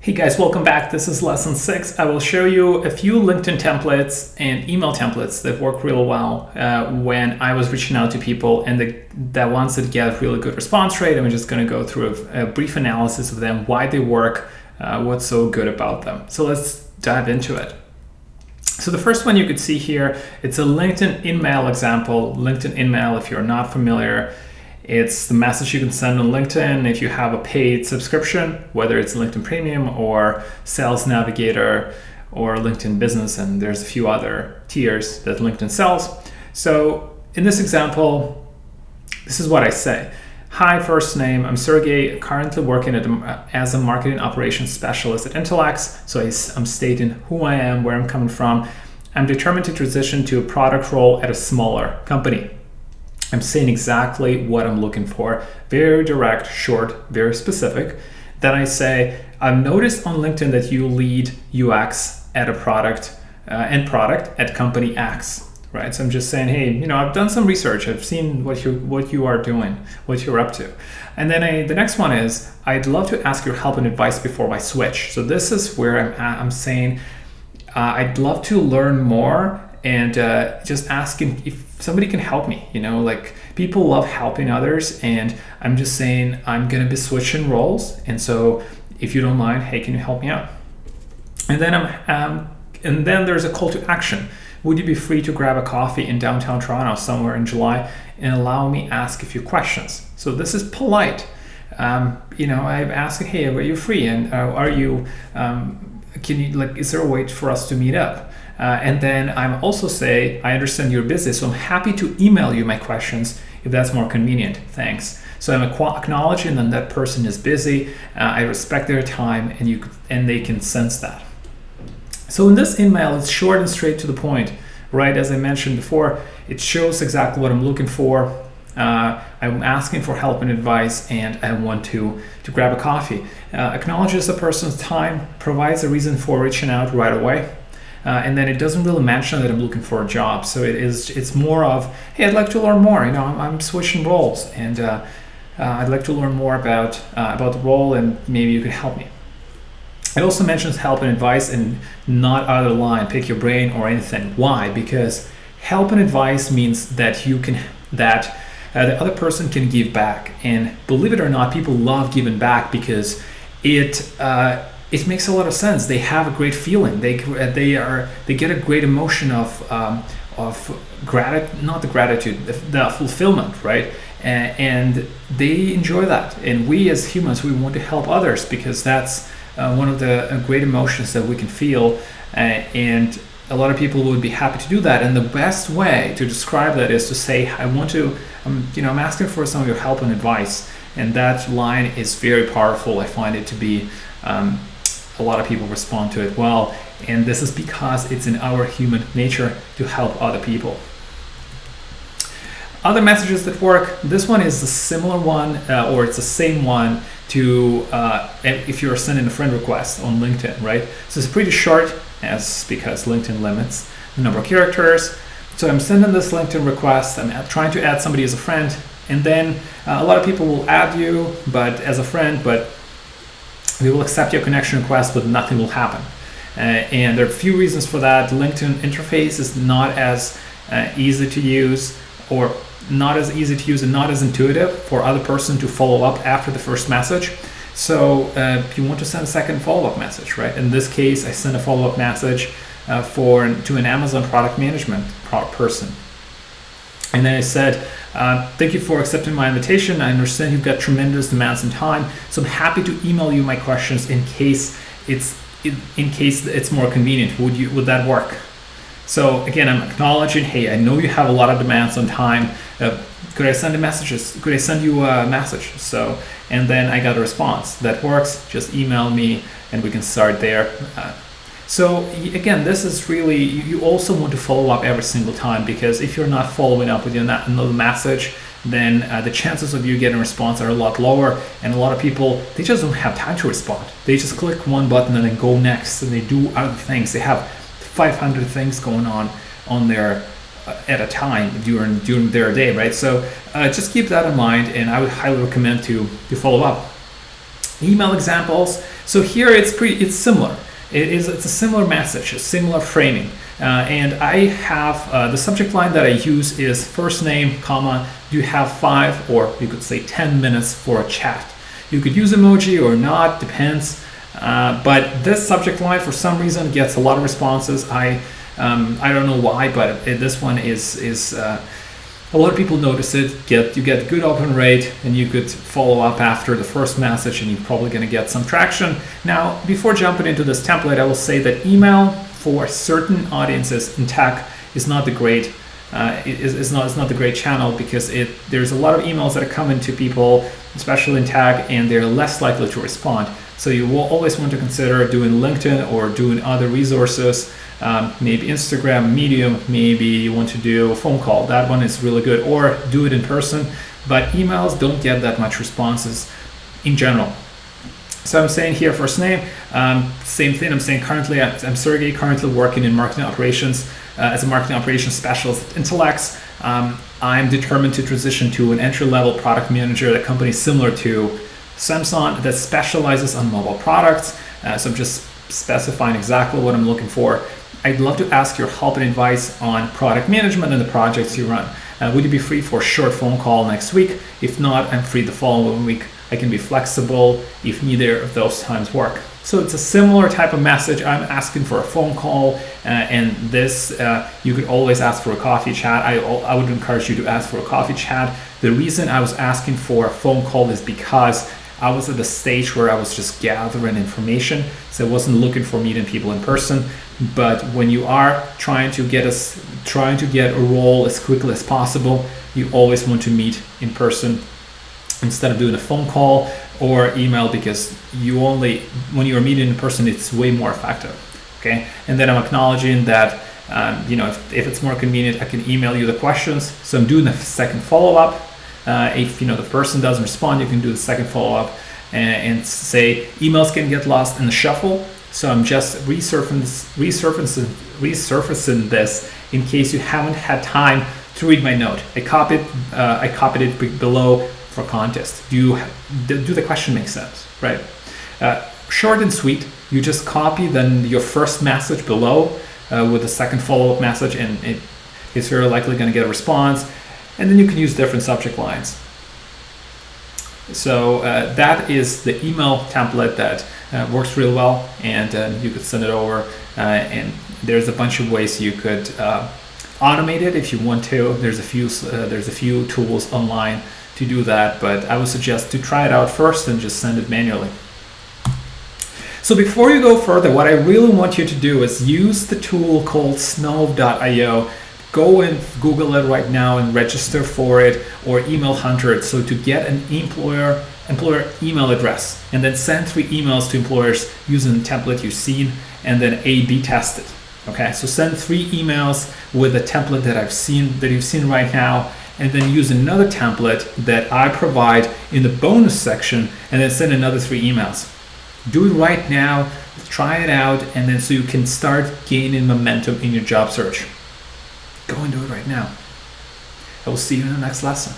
Hey guys, welcome back. This is lesson 6. I will show you a few LinkedIn templates and email templates that work real well when I was reaching out to people, and the ones that get really good response rate. I'm just going to go through a brief analysis of them, why they work, what's so good about them. So let's dive into it. So the first one you could see here, it's a LinkedIn InMail example. LinkedIn InMail, if you're not familiar, it's the message you can send on LinkedIn if you have a paid subscription, whether it's LinkedIn Premium or Sales Navigator or LinkedIn Business, and there's a few other tiers that LinkedIn sells. So in this example, this is what I say. Hi, first name, I'm Sergey, currently working as a marketing operations specialist at Intellex. So I'm stating who I am, where I'm coming from. I'm determined to transition to a product role at a smaller company. I'm saying exactly what I'm looking for. Very direct, short, very specific. Then I say, I've noticed on LinkedIn that you lead UX at a product at company X, right? So I'm just saying, hey, I've done some research. I've seen what you are doing, what you're up to. And then the next one is, I'd love to ask your help and advice before I switch. So this is where I'm saying, I'd love to learn more and just asking if somebody can help me. Like people love helping others, and I'm just saying I'm gonna be switching roles, and so if you don't mind, hey, can you help me out? And then there's a call to action. Would you be free to grab a coffee in downtown Toronto somewhere in July and allow me ask a few questions? So this is polite. I'm asking, hey, are you free, and are you is there a way for us to meet up? And then I'm also say, I understand you're busy, so I'm happy to email you my questions if that's more convenient. Thanks. So I'm acknowledging that person is busy. I respect their time, and they can sense that. So in this email, it's short and straight to the point, right? As I mentioned before, it shows exactly what I'm looking for. I'm asking for help and advice, and I want to grab a coffee. Acknowledges the person's time, provides a reason for reaching out right away. And then it doesn't really mention that I'm looking for a job. So it's more of, hey, I'd like to learn more. I'm switching roles, and I'd like to learn more about the role, and maybe you could help me. It also mentions help and advice, and not out of the line, pick your brain or anything. Why? Because help and advice means that the other person can give back. And believe it or not, people love giving back because it makes a lot of sense. They have a great feeling. They get a great emotion of gratitude, not the gratitude, the fulfillment, right? And they enjoy that. And we as humans, we want to help others because that's one of the great emotions that we can feel. And a lot of people would be happy to do that. And the best way to describe that is to say, I'm asking for some of your help and advice. And that line is very powerful. I find it to be. A lot of people respond to it well, and this is because it's in our human nature to help other people. Other messages that work, this one is a similar one, or it's the same one to if you're sending a friend request on LinkedIn, right? So it's pretty short, because LinkedIn limits the number of characters. So I'm sending this LinkedIn request, I'm trying to add somebody as a friend, and then a lot of people will add you as a friend, but they will accept your connection request, but nothing will happen. And there are a few reasons for that. LinkedIn interface is not as easy to use, or not as easy to use and not as intuitive for other person to follow up after the first message. So you want to send a second follow-up message, right? In this case, I sent a follow-up message to an Amazon product management person. And then I said, thank you for accepting my invitation. I understand you've got tremendous demands and time, so I'm happy to email you my questions in case it's more convenient. Would that work? So again, I'm acknowledging, hey, I know you have a lot of demands on time. Could I send you a message? So, and then I got a response. That works. Just email me, and we can start there. So again, this is really, you also want to follow up every single time, because if you're not following up with another message, then the chances of you getting a response are a lot lower. And a lot of people, they just don't have time to respond. They just click one button and then go next, and they do other things. They have 500 things going on their at a time during their day, right? So just keep that in mind, and I would highly recommend to follow up. Email examples. So here it's similar. It's a similar message, a similar framing. And I have the subject line that I use is first name, comma, do you have 5 or you could say 10 minutes for a chat. You could use emoji or not, depends. But this subject line for some reason gets a lot of responses. I don't know why, but this one is a lot of people notice it. You get good open rate, and you could follow up after the first message, and you're probably going to get some traction. Now, before jumping into this template, I will say that email for certain audiences in tech is not the great. It's not the great channel because there's a lot of emails that are coming to people, especially in tech, and they're less likely to respond. So you will always want to consider doing LinkedIn or doing other resources, maybe Instagram, Medium, maybe you want to do a phone call. That one is really good, or do it in person. But emails don't get that much responses in general. So I'm saying here first name, same thing. I'm saying currently, I'm Sergey, currently working in marketing operations as a marketing operations specialist at Intelex. I'm determined to transition to an entry-level product manager at a company similar to Samsung that specializes on mobile products. So I'm just specifying exactly what I'm looking for. I'd love to ask your help and advice on product management and the projects you run. Would you be free for a short phone call next week? If not, I'm free the following week. I can be flexible if neither of those times work. So it's a similar type of message. I'm asking for a phone call, and this you could always ask for a coffee chat. I would encourage you to ask for a coffee chat. The reason I was asking for a phone call is because I was at the stage where I was just gathering information, so I wasn't looking for meeting people in person. But when you are trying to get a role as quickly as possible, you always want to meet in person instead of doing a phone call or email, because when you are meeting in person, it's way more effective. Okay, and then I'm acknowledging that if it's more convenient, I can email you the questions. So I'm doing a second follow-up. If the person doesn't respond, you can do the second follow-up and say emails can get lost in the shuffle. So I'm just resurfacing this in case you haven't had time to read my note. I copied it below for context. Do the question make sense, right? Short and sweet. You just copy then your first message below with the second follow-up message, and it's very likely going to get a response. And then you can use different subject lines. So that is the email template that works real well, and you could send it over. And there's a bunch of ways you could automate it if you want to. There's a few tools online to do that, but I would suggest to try it out first and just send it manually. So before you go further, what I really want you to do is use the tool called Snove.io. Go and Google it right now and register for it, or email Hunter it. So to get an employer email address, and then send 3 emails to employers using the template you've seen, and then A/B test it. Okay, so send 3 emails with the template that you've seen right now, and then use another template that I provide in the bonus section, and then send another 3 emails. Do it right now, try it out, and then so you can start gaining momentum in your job search. Go and do it right now. I will see you in the next lesson.